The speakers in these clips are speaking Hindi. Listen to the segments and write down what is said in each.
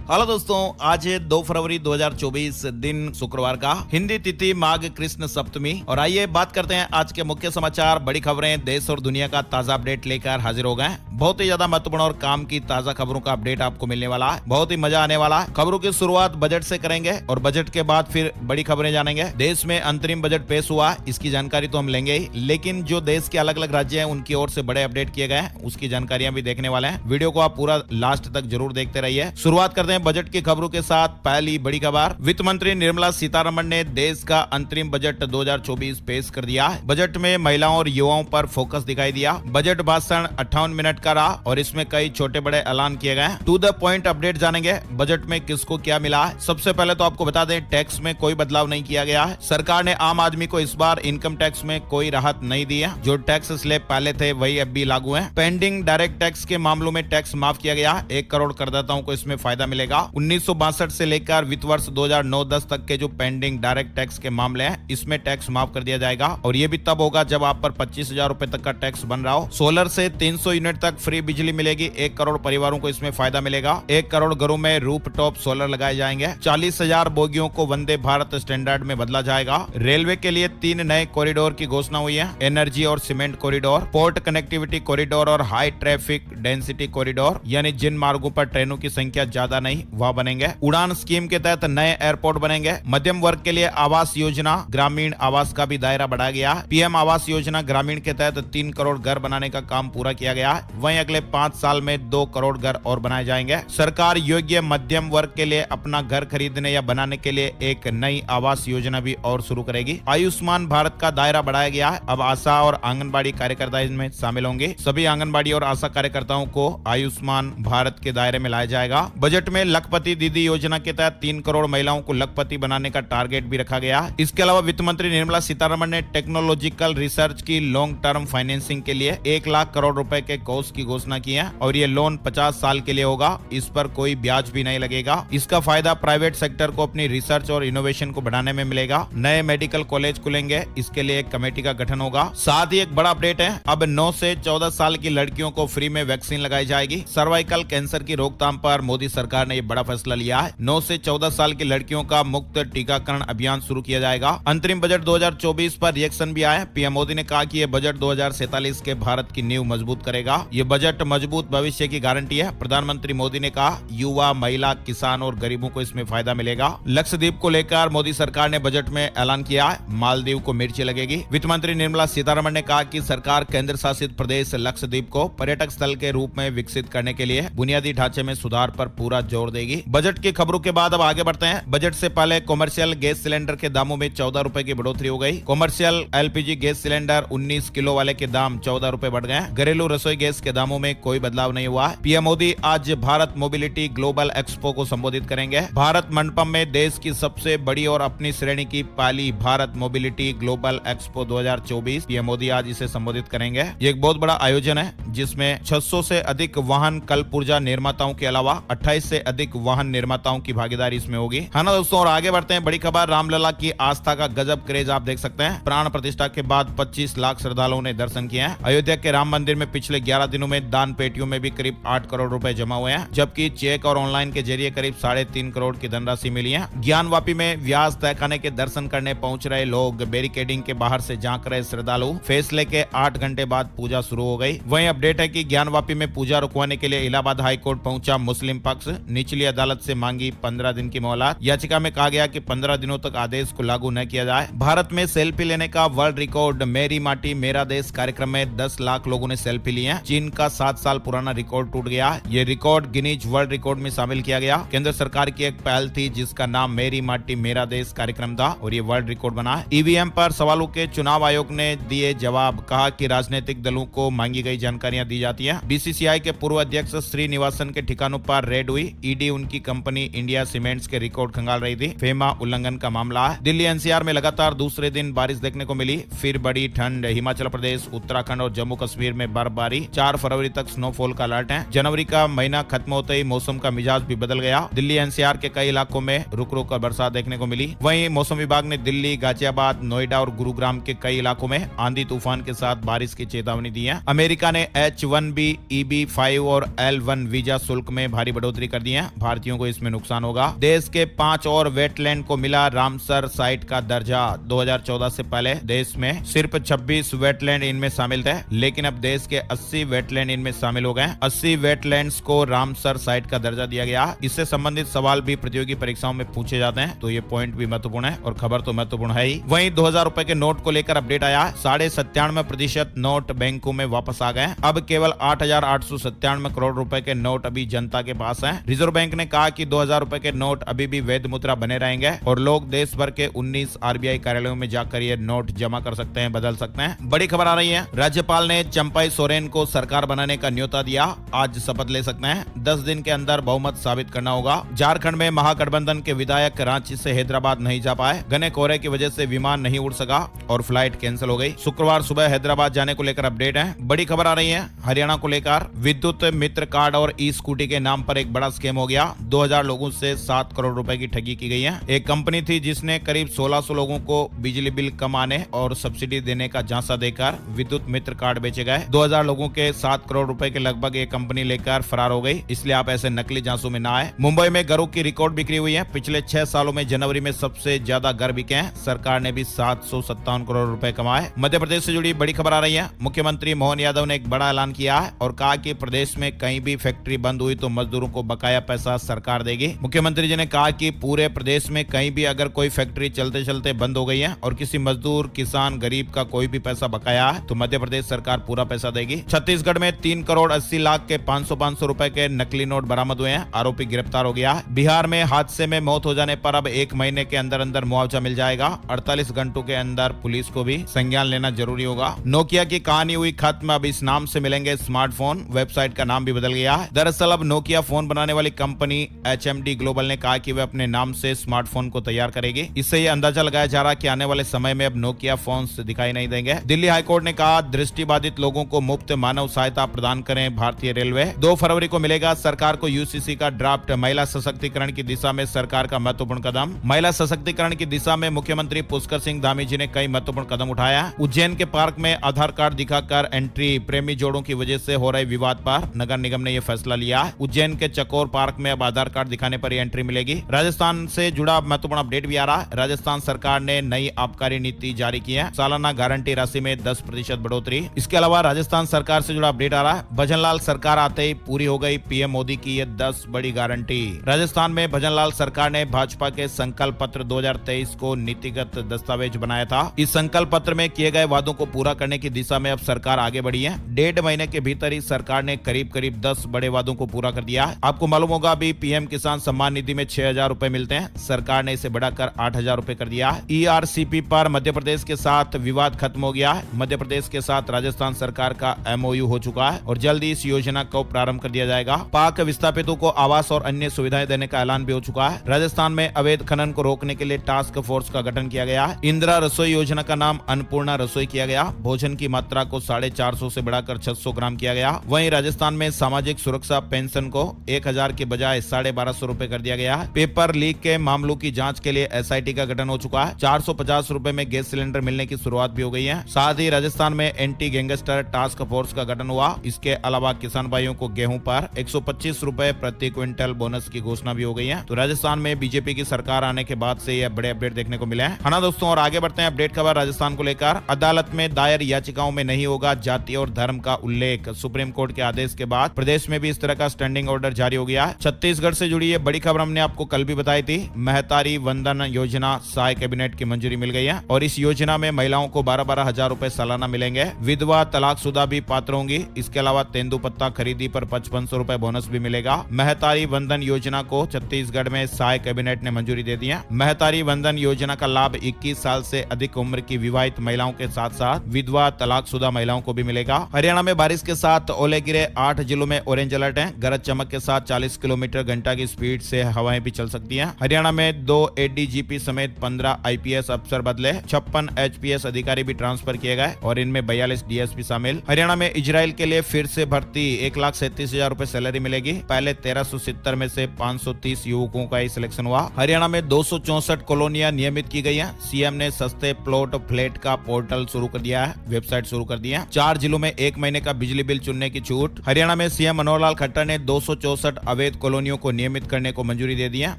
हेलो दोस्तों, आज है 2 फरवरी 2024 दिन शुक्रवार का, हिंदी तिथि माघ कृष्ण सप्तमी। और आइए बात करते हैं आज के मुख्य समाचार, बड़ी खबरें, देश और दुनिया का ताजा अपडेट लेकर हाजिर हो गए। बहुत ही ज्यादा महत्वपूर्ण और काम की ताजा खबरों का अपडेट आपको मिलने वाला है, बहुत ही मजा आने वाला है। खबरों की शुरुआत बजट से करेंगे और बजट के बाद फिर बड़ी खबरें जानेंगे। देश में अंतरिम बजट पेश हुआ, इसकी जानकारी तो हम लेंगे ही, लेकिन जो देश के अलग अलग राज्य हैं उनकी ओर से बड़े अपडेट किए गए हैं, उसकी जानकारियां भी देखने वाले हैं। वीडियो को आप पूरा लास्ट तक जरूर देखते रहिए। शुरुआत करते हैं बजट की खबरों के साथ। पहली बड़ी खबर, वित्त मंत्री निर्मला सीतारमण ने देश का अंतरिम बजट 2024 पेश कर दिया। बजट में महिलाओं और युवाओं पर फोकस दिखाई दिया। बजट भाषण 58 मिनट का रहा और इसमें कई छोटे बड़े ऐलान किए गए। टू द पॉइंट अपडेट जानेंगे, बजट में किसको क्या मिला है। सबसे पहले तो आपको बता दें, टैक्स में कोई बदलाव नहीं किया गया है। सरकार ने आम आदमी को इस बार इनकम टैक्स में कोई राहत नहीं दी है। जो टैक्स स्लैब पहले थे वही अब भी लागू है। पेंडिंग डायरेक्ट टैक्स के मामलों में टैक्स माफ किया गया। 1 करोड़ करदाताओं को इसमें फायदा मिलेगा। 1962 से लेकर वित्त वर्ष 2009-10 तक के जो पेंडिंग डायरेक्ट टैक्स के मामले हैं, इसमें टैक्स माफ कर दिया जाएगा। और ये भी तब होगा जब आप पर 25,000 रुपए तक का टैक्स बन रहा हो। सोलर से 300 यूनिट तक फ्री बिजली मिलेगी। 1 करोड़ परिवारों को इसमें फायदा मिलेगा। 1 करोड़ घरों में रूफ टॉप सोलर लगाए जाएंगे। 40,000 बोगियों को वंदे भारत स्टैंडर्ड में बदला जाएगा। रेलवे के लिए 3 नए कॉरिडोर की घोषणा हुई है, एनर्जी और cement corridor, port connectivity corridor और हाई ट्रैफिक डेंसिटी कॉरिडोर, यानी जिन मार्गों पर ट्रेनों की संख्या ज्यादा नहीं वहां बनेंगे। उड़ान स्कीम के तहत नए एयरपोर्ट बनेंगे। मध्यम वर्ग के लिए आवास योजना, ग्रामीण आवास का भी दायरा बढ़ाया गया। पीएम आवास योजना ग्रामीण के तहत 3 करोड़ घर बनाने का काम पूरा किया गया। वहीं अगले 5 साल में 2 करोड़ घर और बनाए जाएंगे। सरकार योग्य मध्यम वर्ग के लिए अपना घर खरीदने या बनाने के लिए एक नई आवास योजना भी और शुरू करेगी। आयुष्मान भारत का दायरा बढ़ाया गया है। अब आशा और आंगनबाड़ी कार्यकर्ता इसमें शामिल होंगे। सभी आंगनबाड़ी और आशा कार्यकर्ताओं को आयुष्मान भारत के दायरे में लाया जाएगा। बजट में लखपति दीदी योजना के तहत 3 करोड़ महिलाओं को लखपति बनाने का टारगेट भी रखा गया। इसके अलावा वित्त मंत्री निर्मला सीतारमण ने टेक्नोलॉजिकल रिसर्च की लॉन्ग टर्म फाइनेंसिंग के लिए 1 लाख करोड़ रुपए के कोर्स की घोषणा की है और ये लोन 50 साल के लिए होगा। इस पर कोई ब्याज भी नहीं लगेगा। इसका फायदा प्राइवेट सेक्टर को अपनी रिसर्च और इनोवेशन को बढ़ाने में मिलेगा। नए मेडिकल कॉलेज खुलेंगे, इसके लिए एक कमेटी का गठन होगा। साथ ही एक बड़ा अपडेट है, अब 9 से 14 साल की लड़कियों को फ्री में वैक्सीन लगाई जाएगी। सर्वाइकल कैंसर की रोकथाम पर मोदी सरकार ने यह बड़ा फैसला लिया है। 9 से 14 साल की लड़कियों का मुफ्त टीकाकरण अभियान शुरू किया जाएगा। अंतरिम बजट 2024 पर रिएक्शन भी आए। पीएम मोदी ने कहा कि यह बजट 2047 के भारत की नींव मजबूत करेगा। यह बजट मजबूत भविष्य की गारंटी है। प्रधानमंत्री मोदी ने कहा, युवा, महिला, किसान और गरीबों को इसमें फायदा मिलेगा। लक्षद्वीप को लेकर मोदी सरकार ने बजट में ऐलान किया है, मालदीव को मिर्ची लगेगी। वित्त मंत्री निर्मला सीतारमण ने कहा कि सरकार केंद्र शासित प्रदेश लक्षद्वीप को पर्यटक स्थल के रूप में विकसित करने के लिए बुनियादी ढांचे में सुधार पर पूरा जोर देगी। बजट की खबरों के बाद अब आगे बढ़ते हैं। बजट से पहले कॉमर्शियल गैस सिलेंडर के दामों में 14 रुपए की बढ़ोतरी हो गई। Commercial LPG gas cylinder 19 kilo वाले के दाम 14 रुपए बढ़ गए। घरेलू रसोई गैस के दामों में कोई बदलाव नहीं हुआ। पीएम मोदी आज भारत मोबिलिटी ग्लोबल एक्सपो को संबोधित करेंगे। भारत मंडपम में देश की सबसे बड़ी और अपनी श्रेणी की पहली Bharat mobility global expo 2024 PM Modi आज इसे संबोधित करेंगे। ये एक बहुत बड़ा आयोजन है जिसमें 600 से अधिक वाहन कल्प ऊर्जा निर्माताओं के अलावा 28 से अधिक वाहन निर्माताओं की भागीदारी इसमें होगी, है ना दोस्तों। और आगे बढ़ते हैं, बड़ी खबर, रामलला की आस्था का गजब क्रेज आप देख सकते हैं। प्राण प्रतिष्ठा के बाद 25 लाख श्रद्धालुओं ने दर्शन किए हैं। अयोध्या के राम मंदिर में पिछले 11 दिनों में दान पेटियों में भी करीब 8 करोड़ रुपए जमा हुए हैं, जबकि चेक और ऑनलाइन के जरिए करीब 3.5 करोड़ की धनराशि मिली है। ज्ञानवापी में व्यास तहखाने के दर्शन करने पहुंच रहे लोग, बैरिकेडिंग के बाहर से झांक रहे श्रद्धालु। फैसले के 8 घंटे बाद पूजा शुरू हो गई। वहीं अपडेट है कि ज्ञानवापी में पूजा रुकवाने के लिए इलाहाबाद हाईकोर्ट पहुंचा मुस्लिम पक्ष। निचली अदालत से मांगी 15 दिन की मोहलत। याचिका में कहा गया कि 15 दिनों तक आदेश को लागू न किया जाए। भारत में सेल्फी लेने का वर्ल्ड रिकॉर्ड, मेरी माटी मेरा देश कार्यक्रम में 10 लाख लोगों ने सेल्फी ली है। चीन का 7 साल पुराना रिकॉर्ड टूट गया। ये रिकॉर्ड गिनीज वर्ल्ड रिकॉर्ड में शामिल किया गया। केंद्र सरकार की एक पहल थी जिसका नाम मेरी माटी मेरा देश कार्यक्रम था और ये वर्ल्ड रिकॉर्ड बना। ईवीएम पर सवालों के चुनाव आयोग ने दिए जवाब। कहा कि राजनीतिक दलों को मांगी गई जानकारियां दी जाती है। बीसीसीआई के पूर्व अध्यक्ष श्रीनिवासन के ठिकानों पर रेड हुई। ईडी उनकी कंपनी इंडिया सीमेंट्स के रिकॉर्ड खंगाल रही थी। फेमा उल्लंघन का मामला है। दिल्ली एनसीआर में लगातार दूसरे दिन बारिश देखने को मिली। फिर बड़ी ठंड। हिमाचल प्रदेश, उत्तराखंड और जम्मू कश्मीर में बर्फबारी। 4 फरवरी तक स्नोफॉल का अलर्ट है। जनवरी का महीना खत्म होते ही मौसम का मिजाज भी बदल गया। दिल्ली एनसीआर के कई इलाकों में रुक रुक कर बरसात देखने को मिली। वहीं मौसम विभाग ने दिल्ली, गाजियाबाद, नोएडा और गुरुग्राम के कई इलाकों में आंधी तूफान के साथ बारिश की चेतावनी दी है। अमेरिका ने H-1B, EB-5 और L-1 वीजा शुल्क में भारी बढ़ोतरी कर दी हैं, भारतीयों को इसमें नुकसान होगा। देश के 5 और वेटलैंड को मिला रामसर साइट का दर्जा। 2014 से पहले देश में सिर्फ 26 वेटलैंड इनमें शामिल थे, लेकिन अब देश के 80 वेटलैंड इनमें शामिल हो गए। 80 वेटलैंड्स को रामसर साइट का दर्जा दिया गया। इससे संबंधित सवाल भी प्रतियोगी परीक्षाओं में पूछे जाते हैं, तो ये पॉइंट भी महत्वपूर्ण है और खबर तो महत्वपूर्ण है ही। वहीं 2000 रुपए के नोट को लेकर अपडेट आया। 97.5% नोट बैंकों में वापस आ गए। अब केवल 8,897 करोड़ रुपए के नोट अभी जनता के पास हैं। रिजर्व बैंक ने कहा कि 2000 रुपए के नोट अभी भी वैध मुद्रा बने रहेंगे और लोग देश भर के 19 आरबीआई कार्यालयों में जाकर ये नोट जमा कर सकते हैं, बदल सकते हैं। बड़ी खबर आ रही है, राज्यपाल ने चंपाई सोरेन को सरकार बनाने का न्योता दिया। आज शपथ ले सकते हैं। 10 दिन के अंदर बहुमत साबित करना होगा। झारखंड में महागठबंधन के विधायक रांची से हैदराबाद नहीं जा पाए। घने कोहरे की वजह से विमान नहीं उड़ सका और फ्लाइट कैंसिल हो गई। शुक्रवार सुबह हैदराबाद जाने को लेकर अपडेट है। बड़ी खबर आ रही है हरियाणा को लेकर। विद्युत मित्र कार्ड और ई स्कूटी के नाम पर एक बड़ा स्कैम हो गया। 2000 लोगों से 7 करोड़ रुपए की ठगी की गई है। एक कंपनी थी जिसने करीब 1600 लोगों को बिजली बिल कम आने और सब्सिडी देने का झांसा देकर विद्युत मित्र कार्ड बेचे गए। 2000 लोगों के 7 करोड़ रुपए के लगभग एक कंपनी लेकर फरार हो गई। इसलिए आप ऐसे नकली झांसों में ना आए। मुंबई में घरों की रिकॉर्ड बिक्री हुई है। पिछले 6 सालों में जनवरी में सबसे ज्यादा घर बिके हैं। सरकार ने भी 757 करोड़ रुपए कमाए। मध्य प्रदेश से जुड़ी बड़ी खबर आ रही है। मुख्यमंत्री मोहन यादव ने एक बड़ा ऐलान किया है और कहा कि प्रदेश में कहीं भी फैक्ट्री बंद हुई तो मजदूरों को बकाया पैसा सरकार देगी। मुख्यमंत्री जी ने कहा कि पूरे प्रदेश में कहीं भी अगर कोई फैक्ट्री चलते चलते बंद हो गई है और किसी मजदूर, किसान, गरीब का कोई भी पैसा बकाया है तो मध्य प्रदेश सरकार पूरा पैसा देगी। छत्तीसगढ़ में 3 करोड़ 80 लाख के 500 रुपए के नकली नोट बरामद हुए हैं। आरोपी गिरफ्तार हो गया। बिहार में हादसे में मौत हो जाने पर अब 1 महीने के अंदर अंदर मुआवजा मिल जाएगा। 48 घंटों के अंदर पुलिस को भी संज्ञान लेना जरूरी होगा। नोकिया की कहानी हुई खत्म। अब इस नाम से मिलेंगे स्मार्टफोन। वेबसाइट का नाम भी बदल गया है। दरअसल अब नोकिया फोन बनाने वाली कंपनी HMD ग्लोबल ने कहा कि वे अपने नाम से स्मार्टफोन को तैयार करेगी। इससे यह अंदाजा लगाया जा रहा है कि आने वाले समय में अब नोकिया फोन्स दिखाई नहीं देंगे। दिल्ली हाईकोर्ट ने कहा दृष्टिबाधित लोगों को मुफ्त मानव सहायता प्रदान करें भारतीय रेलवे। 2 फरवरी को मिलेगा सरकार को UCC का ड्राफ्ट। महिला सशक्तिकरण की दिशा में सरकार का महत्वपूर्ण कदम। महिला सशक्तिकरण की दिशा में मुख्यमंत्री पुष्कर सिंह धामी जी ने कई महत्वपूर्ण कदम उठाया। उज्जैन के पार्क में आधार कार्ड दिखाकर एंट्री। प्रेमी जोड़ों की वजह से हो रहे विवाद पर नगर निगम ने यह फैसला लिया। उज्जैन के चकोर पार्क में अब आधार कार्ड दिखाने पर एंट्री मिलेगी। राजस्थान से जुड़ा महत्वपूर्ण अपडेट भी आ रहा है। राजस्थान सरकार ने नई आबकारी नीति जारी की है। सालाना गारंटी राशि में 10% बढ़ोतरी। इसके अलावा राजस्थान सरकार से जुड़ा अपडेट आ रहा है। भजनलाल सरकार आते ही पूरी हो गई पीएम मोदी की ये 10 बड़ी गारंटी। राजस्थान में भजनलाल सरकार ने भाजपा के संकल्प पत्र 2023 को नीतिगत दस्तावेज बनाया था। इस संकल्प पत्र में किए गए वादों को पूरा करने की दिशा में अब सरकार आगे बढ़ी है। 1.5 महीने के भीतर ही सरकार ने करीब 10 बड़े वादों को पूरा कर दिया है। आपको मालूम होगा अभी पीएम किसान सम्मान निधि में 6000 रुपए मिलते हैं। सरकार ने इसे बढ़ाकर 8000 रुपए कर दिया है। ERCP पर मध्य प्रदेश के साथ विवाद खत्म हो गया है। मध्य प्रदेश के साथ राजस्थान सरकार का MOU हो चुका है और जल्द ही इस योजना को प्रारंभ कर दिया जाएगा। पाक विस्थापितों को आवास और अन्य सुविधाएं देने का ऐलान भी हो चुका है। राजस्थान में अवैध खनन को रोकने के लिए टास्क फोर्स का गठन किया गया है। इंदिरा रसोई योजना का नाम अन्नपूर्णा रसोई किया गया। भोजन की मात्रा को 450 से बढ़ाकर 600 ग्राम किया गया। वहीं राजस्थान में सामाजिक सुरक्षा पेंशन को 1000 के बजाय 1250 रुपए कर दिया गया है। पेपर लीक के मामलों की जांच के लिए SIT का गठन हो चुका है। 450 रुपए में गैस सिलेंडर मिलने की शुरुआत भी हो गई है। साथ ही राजस्थान में एंटी गैंगस्टर टास्क फोर्स का गठन हुआ। इसके अलावा किसान भाइयों को गेहूं पर 125 रुपए प्रति क्विंटल बोनस की घोषणा भी हो गई है। तो राजस्थान में बीजेपी की सरकार आने के बाद से यह बड़े अपडेट देखने को मिले हैं। है ना दोस्तों, और आगे बढ़ते हैं अपडेट खबर राजस्थान को लेकर। अदालत में दायर याचिकाओं में नहीं होगा जाति और धर्म का उल्लेख। सुप्रीम कोर्ट के आदेश के बाद प्रदेश में भी इस तरह का स्टैंडिंग ऑर्डर जारी हो गया है। छत्तीसगढ़ से जुड़ी ये बड़ी खबर हमने आपको कल भी बताई थी। महतारी वंदन योजना साय कैबिनेट की मंजूरी मिल गई है और इस योजना में महिलाओं को 12-12 हजार रुपए सालाना मिलेंगे। विधवा तलाकशुदा भी पात्र होंगी। इसके अलावा तेंदुपत्ता खरीदी पर 5500 रुपए बोनस भी मिलेगा। महतारी वंदन योजना को छत्तीसगढ़ में साय कैबिनेट ने मंजूरी दे दी है। महतारी वंदन योजना का लाभ 21 साल से अधिक उम्र की विवाहित महिलाओं के साथ साथ विधवा तलाकशुदा महिलाओं को भी मिलेगा। हरियाणा में बारिश के साथ ओले गिरे। 8 जिलों में ऑरेंज अलर्ट है। गरज चमक के साथ 40 किलोमीटर घंटा की स्पीड से हवाएं भी चल सकती हैं। हरियाणा में 2 ADGP समेत 15 IPS अफसर बदले। 56 HPS अधिकारी भी ट्रांसफर किए गए और इनमें 42 DSP शामिल। हरियाणा में इजराइल के लिए फिर से भर्ती। 1,37,000 रुपए सैलरी मिलेगी। पहले 1370 में से 530 युवकों का ही सिलेक्शन हुआ। हरियाणा में 264 कॉलोनियां नियमित की गई हैं। CM ने सस्ते प्लॉट फ्लैट का पोर्टल शुरू कर दिया है, वेबसाइट शुरू कर दी है। 4 जिलों में 1 महीने का बिजली बिल चुनने की छूट। हरियाणा में CM मनोहर लाल खट्टर ने 264 अवैध अवैध कॉलोनियों को नियमित करने को मंजूरी दे दी है।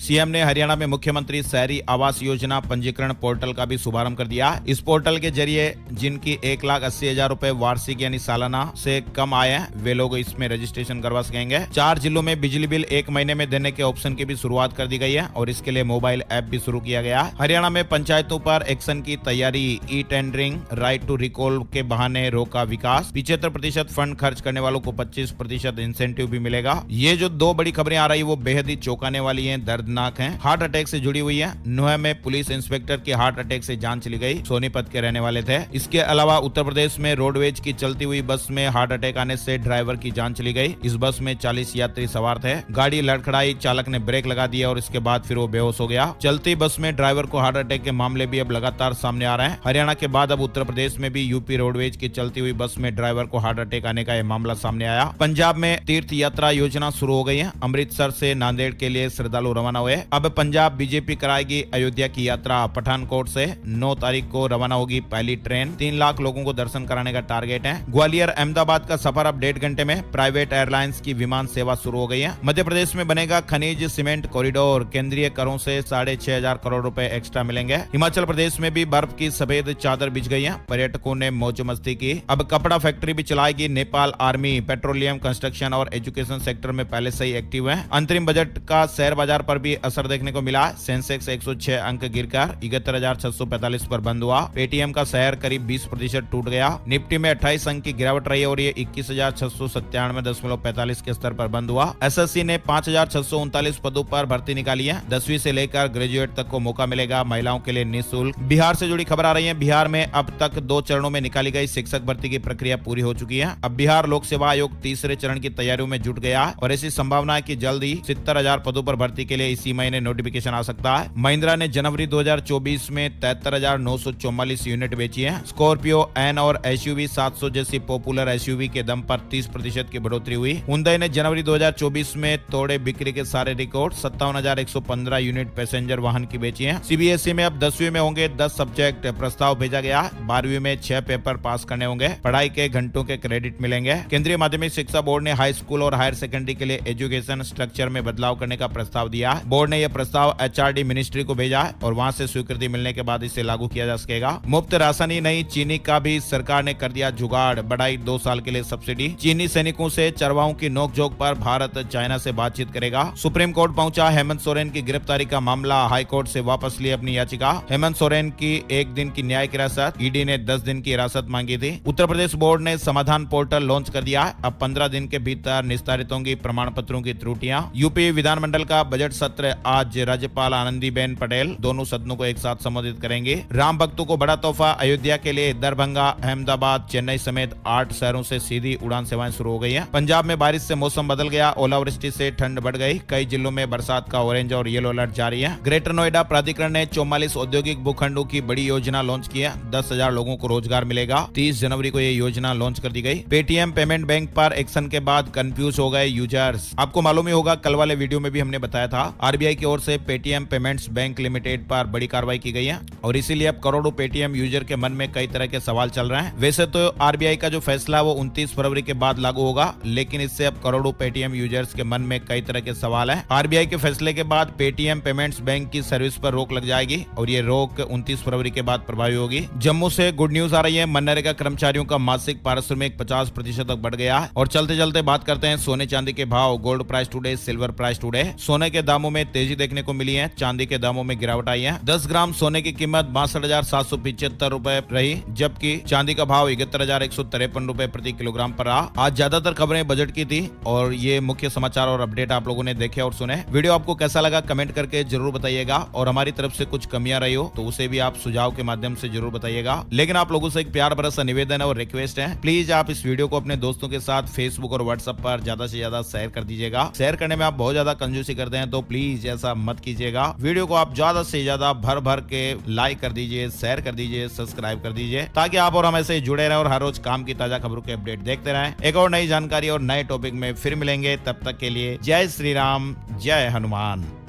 सीएम ने हरियाणा में मुख्यमंत्री शहरी आवास योजना पंजीकरण पोर्टल का भी शुभारंभ कर दिया। इस पोर्टल के जरिए जिनकी 1,80,000 रुपए वार्षिक यानी सालाना से कम आय है वे लोग इसमें रजिस्ट्रेशन करवा सकेंगे। 4 जिलों में बिजली बिल 1 महीने में देने के ऑप्शन की भी शुरुआत कर दी गई है और इसके लिए मोबाइल ऐप भी शुरू किया गया। हरियाणा में पंचायतों पर एक्शन की तैयारी, e tendering, right to recall के बहाने रोका विकास, 75% फंड खर्च करने वालों को 25% इंसेंटिव भी मिलेगा। ये जो 2 बड़ी खबरें आ रही है वो बेहद ही चौंकाने वाली हैं, दर्दनाक हैं। हार्ट अटैक से जुड़ी हुई है। नुह में पुलिस इंस्पेक्टर की हार्ट अटैक से जान चली गई, सोनीपत के रहने वाले थे। इसके अलावा उत्तर प्रदेश में रोडवेज की चलती हुई बस में हार्ट अटैक आने से ड्राइवर की जान चली गई। इस बस में 40 यात्री सवार थे। गाड़ी लड़खड़ाई, चालक ने ब्रेक लगा दिया और इसके बाद फिर वो बेहोश हो गया। चलती बस में ड्राइवर को हार्ट अटैक के मामले भी अब लगातार सामने आ रहे हैं। हरियाणा के बाद अब उत्तर प्रदेश में भी यूपी रोडवेज की चलती हुई बस में ड्राइवर को हार्ट अटैक आने का यह मामला सामने आया। पंजाब में तीर्थ यात्रा योजना शुरू हो गई है। अमृतसर से नांदेड़ के लिए श्रद्धालु रवाना हुए। अब पंजाब बीजेपी कराएगी अयोध्या की यात्रा। पठानकोट से 9 तारीख को रवाना होगी पहली ट्रेन। 3 लाख लोगों को दर्शन कराने का टारगेट है। ग्वालियर अहमदाबाद का सफर अब 1.5 घंटे में। प्राइवेट एयरलाइंस की विमान सेवा शुरू हो गई है। मध्य प्रदेश में बनेगा खनिज सीमेंट कॉरिडोर। केंद्रीय करों से 6,500 करोड़ रुपए एक्स्ट्रा मिलेंगे। हिमाचल प्रदेश में भी बर्फ की सफेद चादर बिछ गई है। पर्यटकों ने मौज मस्ती की। अब कपड़ा फैक्ट्री भी चलाएगी नेपाल आर्मी। पेट्रोलियम, कंस्ट्रक्शन और एजुकेशन सेक्टर में पहले से ही एक्टिव है। अंतरिम बजट का शेयर बाजार पर भी असर देखने को मिला। सेंसेक्स 106 अंक गिरकर 71,645 पर बंद हुआ। पेटीएम का शेयर करीब 20% टूट गया। निफ्टी में 28 अंक की गिरावट रही और ये 21,697.45 के स्तर पर बंद हुआ। एसएससी ने 5,639 पदों पर भर्ती निकाली है। 10वीं से लेकर ग्रेजुएट तक को मौका मिलेगा। महिलाओं के लिए निःशुल्क। बिहार से जुड़ी खबर आ रही है। बिहार में अब तक 2 चरणों में निकाली गई शिक्षक भर्ती की प्रक्रिया पूरी हो चुकी है। अब बिहार लोक सेवा आयोग तीसरे चरण की तैयारियों में जुट गया और ऐसी संभावना है कि जल्द ही 70,000 पदों पर भर्ती के लिए इसी महीने नोटिफिकेशन आ सकता है। महिंद्रा ने जनवरी 2024 में 73,944 यूनिट बेची है। स्कॉर्पियो एन और एसयूवी 700 जैसी पॉपुलर एसयूवी के दम पर 30% की बढ़ोतरी हुई। हुंडई ने जनवरी 2024 में तोड़े बिक्री के सारे रिकॉर्ड। 57,115 यूनिट पैसेंजर वाहन की बेची है। सीबीएसई में अब 10वीं में होंगे 10 सब्जेक्ट। प्रस्ताव भेजा गया। 12वीं में 6 पेपर पास करने होंगे। पढ़ाई के घंटों के क्रेडिट मिलेंगे। केंद्रीय माध्यमिक शिक्षा बोर्ड ने हाई स्कूल और हायर सेकेंडरी के लिए एजुकेशन स्ट्रक्चर में बदलाव करने का प्रस्ताव दिया। बोर्ड ने यह प्रस्ताव एचआरडी मिनिस्ट्री को भेजा और वहां से स्वीकृति मिलने के बाद इसे लागू किया जा सकेगा। मुफ्त राशन ही नहीं, चीनी का भी सरकार ने कर दिया जुगाड़। बढ़ाई 2 साल के लिए सब्सिडी। चीनी सैनिकों से चरवाहों की नोकझोंक पर भारत चाइना से बातचीत करेगा। सुप्रीम कोर्ट पहुंचा हेमंत सोरेन की गिरफ्तारी का मामला। हाई कोर्ट से वापस ली अपनी याचिका। हेमंत सोरेन की 1 दिन की न्यायिक हिरासत, ईडी ने 10 दिन की हिरासत मांगी थी। उत्तर प्रदेश बोर्ड ने समाधान पोर्टल लॉन्च कर दिया। अब 15 दिन के भीतर निस्तारित होंगी प्रमाण पत्रों की त्रुटियां। यूपी विधानमंडल का बजट सत्र आज राज्यपाल आनंदीबेन पटेल दोनों सदनों को एक साथ संबोधित करेंगे। राम भक्तों को बड़ा तोहफा। अयोध्या के लिए दरभंगा, अहमदाबाद, चेन्नई समेत 8 शहरों से सीधी उड़ान सेवाएं शुरू हो गई हैं। पंजाब में बारिश से मौसम बदल गया। ओलावृष्टि से ठंड बढ़ गई। कई जिलों में बरसात का ऑरेंज और येलो अलर्ट जारी है। ग्रेटर नोएडा प्राधिकरण ने 44 औद्योगिक भूखंडों की बड़ी योजना लॉन्च की है। 10,000 लोगों को रोजगार मिलेगा। 30 जनवरी को ये योजना लॉन्च कर दी गई। पेटीएम पेमेंट बैंक पर एक्शन के बाद कंफ्यूज हो गए यूजर्स। आपको मालूम ही होगा, कल वाले वीडियो में भी हमने बताया था। आरबीआई की ओर से पेटीएम पेमेंट्स बैंक लिमिटेड पर बड़ी कार्रवाई की गई है और इसीलिए अब करोड़ों पेटीएम यूजर के मन में कई तरह के सवाल चल रहे हैं। वैसे तो आरबीआई का जो फैसला वो 29 फरवरी के बाद लागू होगा, लेकिन इससे अब करोड़ों पेटीएम यूजर्स के मन में कई तरह के सवाल हैं। आरबीआई के फैसले के बाद पेटीएम पेमेंट्स बैंक की सर्विस पर रोक लग जाएगी और ये रोक 29 फरवरी के बाद प्रभावी होगी। जम्मू से गुड न्यूज आ रही है। मनरेगा कर्मचारियों का मासिक पारिश्रमिक 50% तक बढ़ गया है। और चलते चलते बात करते हैं सोने चांदी के भाव। Gold price today, silver price today. सोने के दामों में तेजी देखने को मिली है। चांदी के दामों में गिरावट आई है। 10 ग्राम सोने की कीमत 62,775 रुपए रही, जबकि चांदी का भाव 71,153 रुपए प्रति किलोग्राम पर रहा। आज ज्यादातर खबरें बजट की थी और ये मुख्य समाचार और अपडेट आप लोगों ने देखे और सुने। वीडियो आपको कैसा लगा कमेंट करके जरूर बताइएगा और हमारी तरफ से कुछ कमियां रही हो तो उसे भी आप सुझाव के माध्यम से जरूर बताइएगा। लेकिन आप लोगों से एक प्यार भरा सा निवेदन है और रिक्वेस्ट है, प्लीज आप इस वीडियो को अपने दोस्तों के साथ फेसबुक और व्हाट्सएप पर ज्यादा से ज्यादा शेयर कर दीजिएगा। शेयर करने में आप बहुत ज्यादा कंजूसी करते हैं तो प्लीज ऐसा मत कीजिएगा। वीडियो को आप ज्यादा से ज्यादा भर भर के लाइक कर दीजिए, शेयर कर दीजिए, सब्सक्राइब कर दीजिए, ताकि आप और हम ऐसे जुड़े रहें और हर रोज काम की ताजा खबरों के अपडेट देखते रहें। एक और नई जानकारी और नए टॉपिक में फिर मिलेंगे। तब तक के लिए जय श्री राम, जय हनुमान।